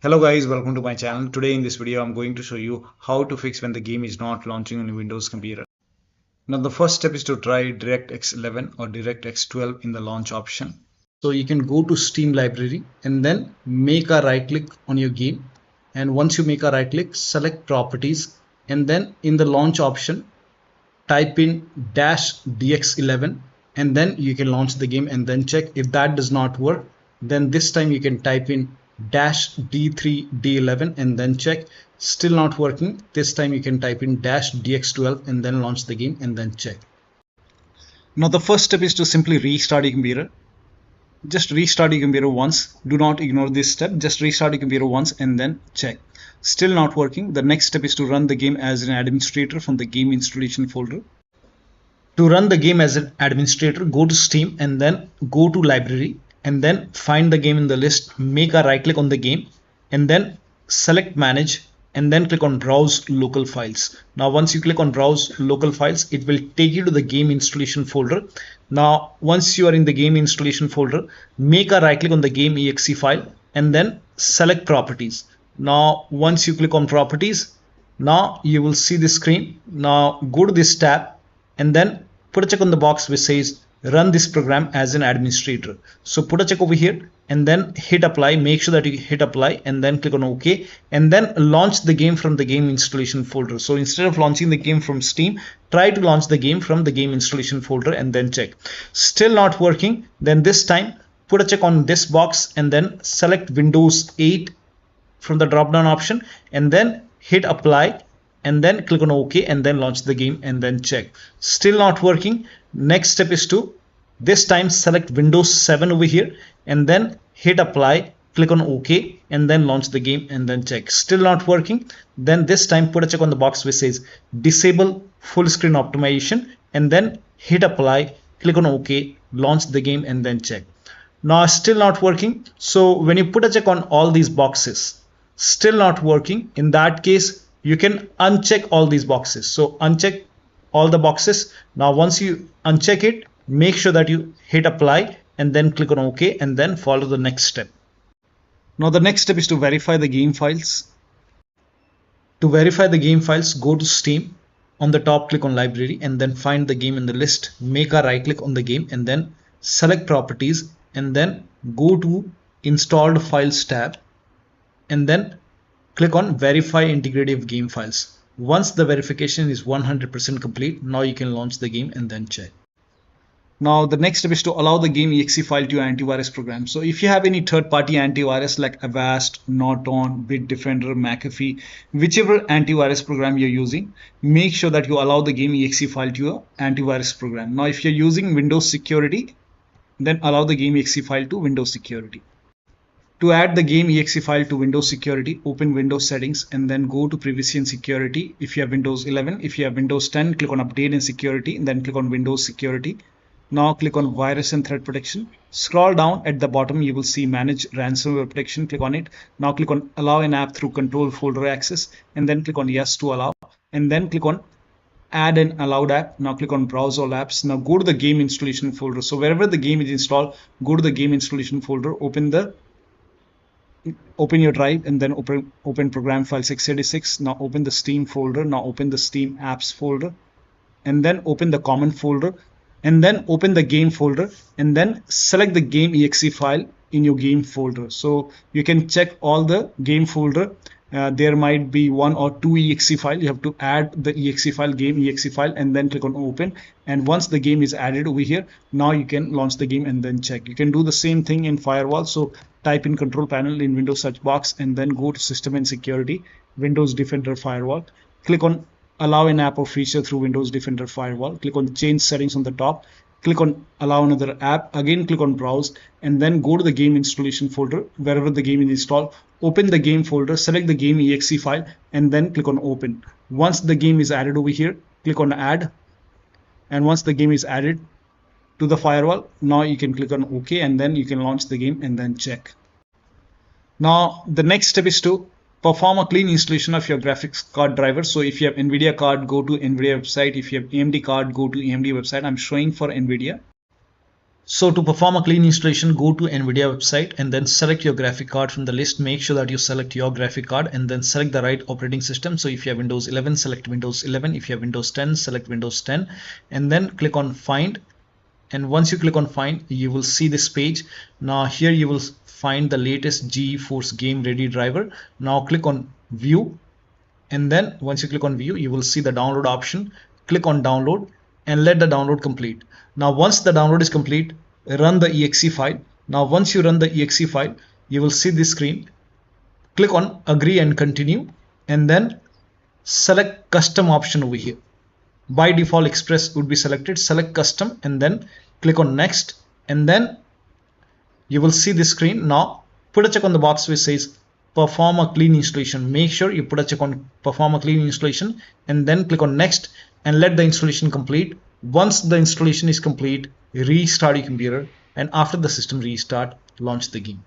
Hello guys, welcome to my channel. Today in this video I'm going to show you how to fix when the game is not launching on your Windows computer. Now the first step is to try DirectX 11 or DirectX 12 in the launch option. So you can go to Steam library and then make a right click on your game, and once you make a right click, select properties, and then in the launch option type in -dx11, and then you can launch the game and then check. If that does not work, then this time you can type in -d3d11 and then check. Still not working, this time you can type in -dx12 and then launch the game and then check. Now the first step is to simply restart your computer. Just restart your computer once. Do not ignore this step. Just restart your computer once and then check. Still not working. The next step is to run the game as an administrator from the game installation folder. To run the game as an administrator, go to Steam and then go to library and then find the game in the list. Make a right click on the game and then select manage and then click on browse local files. Now once you click on browse local files, it will take you to the game installation folder. Now once you are in the game installation folder, make a right click on the game exe file and then select properties. Now once you click on properties, now you will see this screen. Now go to this tab and then put a check on the box which says run this program as an administrator. So put a check over here and then hit apply. Make sure that you hit apply and then click on OK and then launch the game from the game installation folder. So instead of launching the game from Steam, try to launch the game from the game installation folder and then check. Still not working, then this time put a check on this box and then select Windows 8 from the drop down option and then hit apply and then click on OK and then launch the game and then check. Still not working. Next step is to this time select Windows 7 over here and then hit apply, click on OK and then launch the game and then check. Still not working. Then this time put a check on the box which says disable full screen optimization and then hit apply, click on OK, launch the game and then check. Now still not working. So when you put a check on all these boxes, still not working, in that case you can uncheck all these boxes. So uncheck all the boxes. Now once you uncheck it, make sure that you hit apply and then click on OK and then follow the next step. Now the next step is to verify the game files. To verify the game files, go to Steam. On the top, click on library and then find the game in the list. Make a right click on the game and then select properties and then go to installed files tab and then click on verify integrity of game files. Once the verification is 100% complete, now you can launch the game and then check. Now the next step is to allow the game exe file to your antivirus program. So if you have any third-party antivirus like Avast, Norton, Bitdefender, McAfee, whichever antivirus program you're using, make sure that you allow the game exe file to your antivirus program. Now if you're using Windows Security, then allow the game exe file to Windows Security. To add the game exe file to Windows Security, open Windows Settings and then go to Privacy and Security. If you have Windows 11, if you have Windows 10, click on Update and Security and then click on Windows Security. Now click on Virus and Threat Protection. Scroll down at the bottom, you will see Manage Ransomware Protection. Click on it. Now click on Allow an app through Control Folder Access and then click on Yes to allow and then click on Add an allowed app. Now click on Browse all apps. Now go to the game installation folder. So wherever the game is installed, go to the game installation folder, open your drive and then open program file 686. Now open the Steam folder. Now open the Steam apps folder and then open the common folder and then open the game folder and then select the game exe file in your game folder. So you can check all the game folder. There might be one or two exe file. You have to add the exe file, game exe file, and then click on open. And once the game is added over here, now you can launch the game and then check. You can do the same thing in Firewall. So type in control panel in Windows search box and then go to System and Security, Windows Defender Firewall. Click on allow an app or feature through Windows Defender Firewall. Click on change settings on the top. Click on allow another app. Again click on browse and then go to the game installation folder. Wherever the game is installed, open the game folder, select the game exe file and then click on open. Once the game is added over here, click on add, and once the game is added to the firewall, now you can click on OK and then you can launch the game and then check. Now the next step is to perform a clean installation of your graphics card driver. So if you have NVIDIA card, go to NVIDIA website. If you have AMD card, go to AMD website. I'm showing for NVIDIA. So to perform a clean installation, go to NVIDIA website and then select your graphic card from the list. Make sure that you select your graphic card and then select the right operating system. So if you have Windows 11, select Windows 11. If you have Windows 10, select Windows 10 and then click on Find. And once you click on Find, you will see this page. Now here you will find the latest GeForce Game Ready driver. Now click on View, and then once you click on View, you will see the download option. Click on Download and let the download complete. Now once the download is complete, run the exe file. Now once you run the exe file, you will see this screen. Click on Agree and Continue and then select Custom option over here. By default Express would be selected. Select Custom and then click on Next, and then you will see this screen. Now put a check on the box which says perform a clean installation. Make sure you put a check on perform a clean installation and then click on Next and let the installation complete. Once the installation is complete, restart your computer, and after the system restart, launch the game.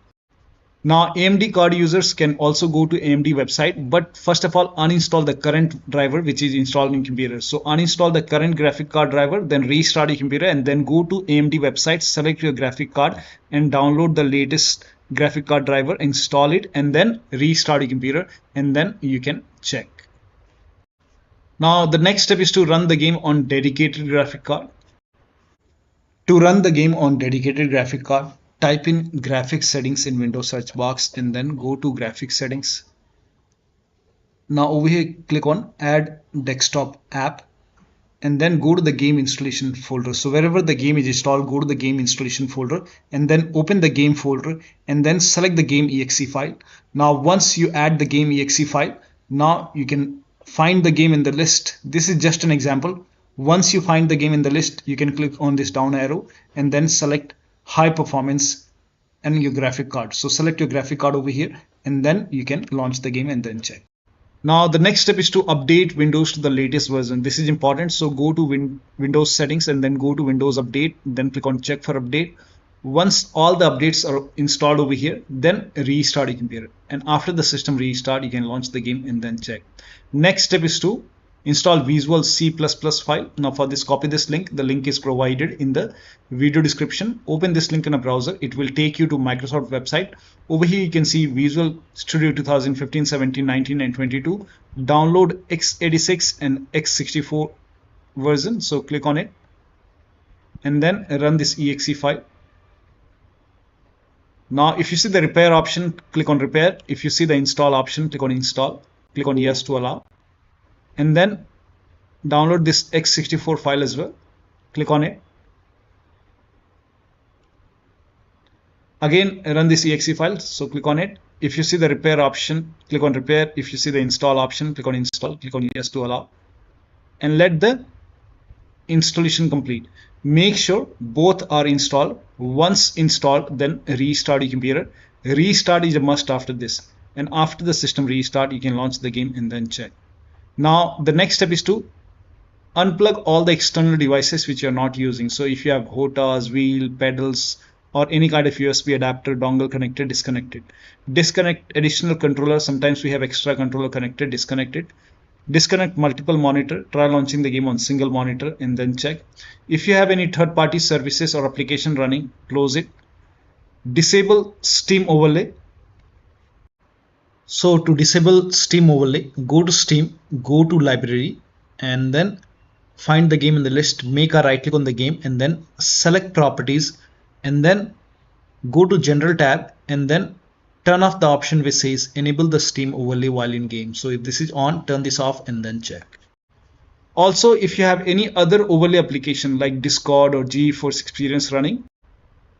Now AMD card users can also go to AMD website, but first of all uninstall the current driver which is installed in computer. So uninstall the current graphic card driver, then restart your computer and then go to AMD website, select your graphic card and download the latest graphic card driver, install it and then restart your computer, and then you can check. Now the next step is to run the game on dedicated graphic card. To run the game on dedicated graphic card, type in graphics settings in Windows search box and then go to graphics settings. Now over here click on add desktop app and then go to the game installation folder. So wherever the game is installed, go to the game installation folder and then open the game folder and then select the game exe file. Now once you add the game exe file, now you can find the game in the list. This is just an example. Once you find the game in the list, you can click on this down arrow and then select high performance and your graphic card. So select your graphic card over here and then you can launch the game and then check. Now the next step is to update Windows to the latest version. This is important. So go to Windows settings and then go to Windows update, then click on check for update. Once all the updates are installed over here, then restart your computer, and after the system restart you can launch the game and then check. Next step is to install Visual C++ file. Now for this, copy this link. The link is provided in the video description. Open this link in a browser. It will take you to Microsoft website. Over here you can see Visual Studio 2015, 17, 19 and 22. Download x86 and x64 version. So click on it and then run this exe file. Now if you see the repair option, click on repair. If you see the install option, click on install. Click on yes to allow. And then download this x64 file as well. Click on it. Again run this exe file, so click on it. If you see the repair option, click on repair. If you see the install option, click on install. Click on yes to allow and let the installation complete. Make sure both are installed. Once installed, then restart your computer. Restart is a must after this, and after the system restart you can launch the game and then check. Now the next step is to unplug all the external devices which you are not using. So if you have HOTAs, wheel, pedals or any kind of USB adapter, dongle connected, disconnect it. Disconnect additional controller. Sometimes we have extra controller connected, disconnect it. Disconnect multiple monitor. Try launching the game on single monitor and then check. If you have any third-party services or application running, close it. Disable Steam overlay. So to disable Steam overlay, go to Steam, go to library and then find the game in the list, make a right click on the game and then select properties and then go to general tab and then turn off the option which says enable the Steam overlay while in game. So if this is on, turn this off and then check. Also, if you have any other overlay application like Discord or GeForce Experience running,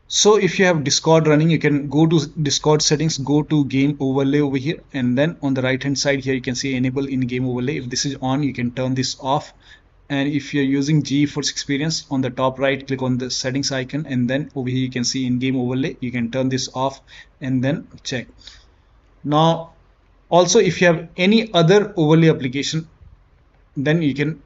so if you have Discord running, you can go to Discord settings, go to game overlay over here and then on the right hand side here you can see enable in-game overlay. If this is on, you can turn this off. And if you're using GeForce Experience, on the top right click on the settings icon and then over here you can see in-game overlay. You can turn this off and then check. Now also if you have any other overlay application, then you can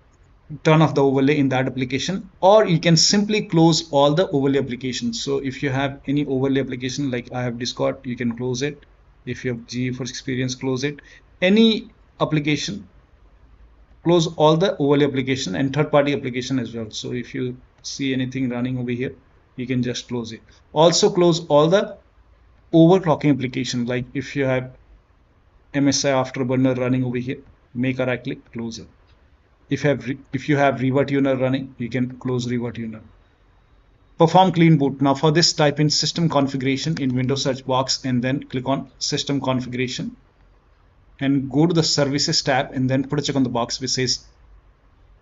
turn off the overlay in that application, or you can simply close all the overlay applications. So if you have any overlay application like I have Discord, you can close it. If you have GeForce Experience, close it. Any application, close all the overlay application and third-party application as well. So if you see anything running over here, you can just close it. Also close all the overclocking application, like if you have MSI Afterburner running over here, make a right click, close it. If you have ReverTuner running, you can close ReverTuner. Perform clean boot. Now for this, type in system configuration in Windows search box and then click on system configuration and go to the services tab and then put a check on the box which says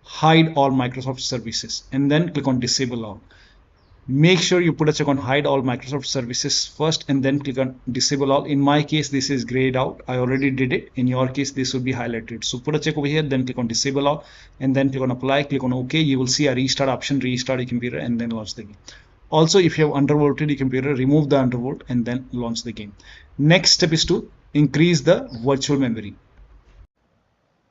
hide all Microsoft services and then click on disable all. Make sure you put a check on hide all Microsoft services first and then click on disable all. In my case, this is grayed out. I already did it. In your case, this will be highlighted. So put a check over here, then click on disable all and then click on apply, click on OK. You will see a restart option, restart your computer and then launch the game. Also, if you have undervolted your computer, remove the undervolt and then launch the game. Next step is to increase the virtual memory.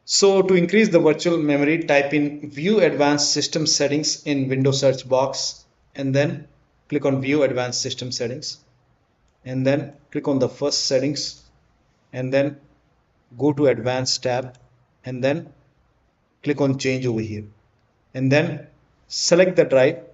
So to increase the virtual memory, type in view advanced system settings in Windows search box and then click on view advanced system settings and then click on the first settings and then go to advanced tab and then click on change over here and then select the drive.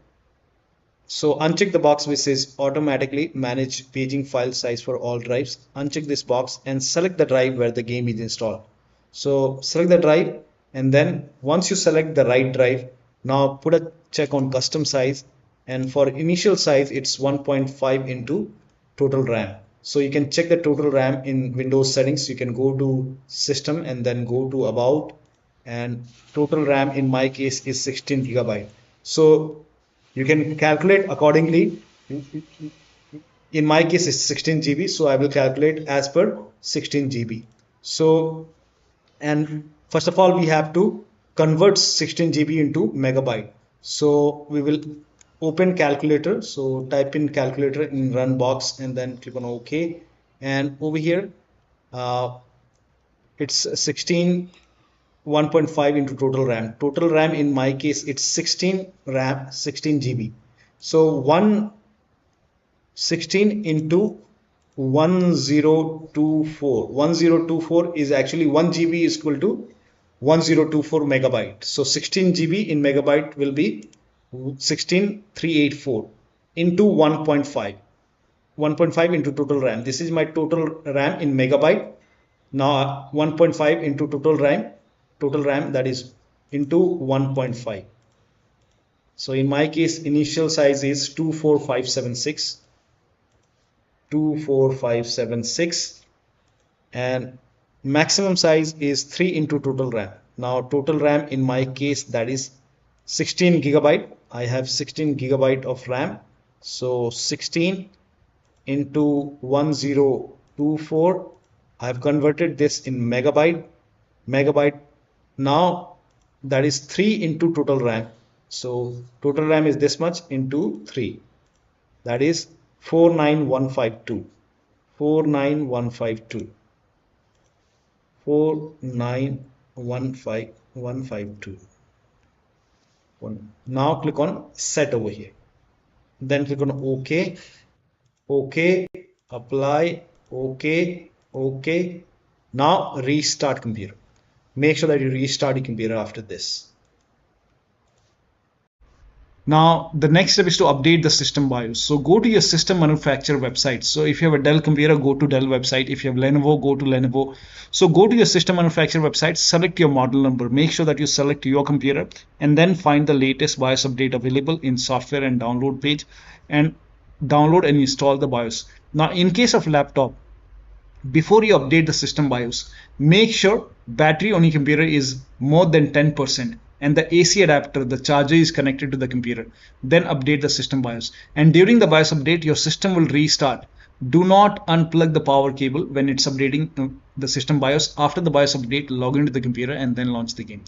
So uncheck the box which says automatically manage paging file size for all drives. Uncheck this box and select the drive where the game is installed. So select the drive and then once you select the right drive, now put a check on custom size, and for initial size it's 1.5 into total RAM. So you can check the total RAM in Windows settings. You can go to system and then go to about, and total RAM in my case is 16 GB. So you can calculate accordingly. In my case it's 16 GB, so I will calculate as per 16 GB. So, and first of all we have to convert 16 GB into megabyte. So we will open calculator. So type in calculator in run box and then click on OK. And over here it's 1.5 into total RAM. Total RAM in my case it's 16 GB. So 16 into 1024 is actually 1 GB is equal to 1024 megabyte. So 16 GB in megabyte will be 16384 into 1.5 into total RAM. This is my total RAM in megabyte. Now 1.5 into total RAM, that is into 1.5. So in my case initial size is 24576 and maximum size is 3 into total RAM. Now total RAM in my case that is 16 GB. I have 16 GB of RAM. So 16 into 1024. I have converted this in megabyte. Now that is 3 into total RAM. So total RAM is this much into 3. That is 49152. 49152. Now click on set over here. Then click on OK. OK. Apply. OK. OK. Now restart computer. Make sure that you restart your computer after this. Now the next step is to update the system BIOS. So go to your system manufacturer website. So if you have a Dell computer, go to Dell website. If you have Lenovo, go to Lenovo. So go to your system manufacturer website, select your model number, make sure that you select your computer and then find the latest BIOS update available in software and download page and download and install the BIOS. Now in case of laptop, before you update the system BIOS, make sure battery on your computer is more than 10% and the AC adapter, the charger, is connected to the computer. Then update the system BIOS. And during the BIOS update, your system will restart. Do not unplug the power cable when it's updating the system BIOS. After the BIOS update, log into the computer and then launch the game.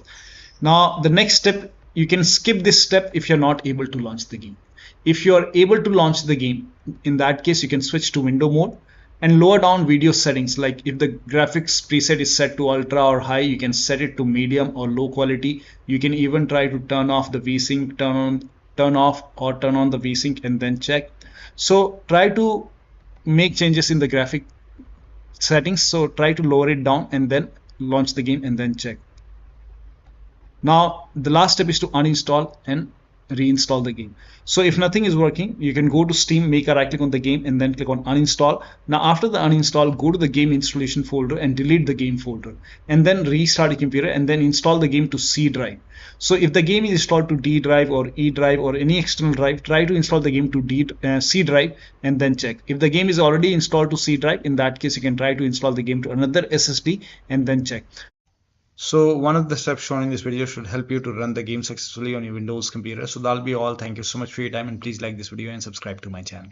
Now the next step, you can skip this step if you're not able to launch the game. If you are able to launch the game, in that case you can switch to window mode and lower down video settings. Like if the graphics preset is set to ultra or high, you can set it to medium or low quality. You can even try to turn off the VSync, turn off or turn on the VSync and then check. So try to make changes in the graphic settings. So try to lower it down and then launch the game and then check. Now the last step is to uninstall and reinstall the game. So if nothing is working, you can go to Steam, make a right click on the game, and then click on uninstall. Now after the uninstall, go to the game installation folder and delete the game folder, and then restart your computer and then install the game to C drive. So if the game is installed to D drive or E drive or any external drive, try to install the game to C drive and then check. If the game is already installed to C drive, in that case you can try to install the game to another SSD and then check. So one of the steps shown in this video should help you to run the game successfully on your Windows computer. So that'll be all. Thank you so much for your time, and please like this video and subscribe to my channel.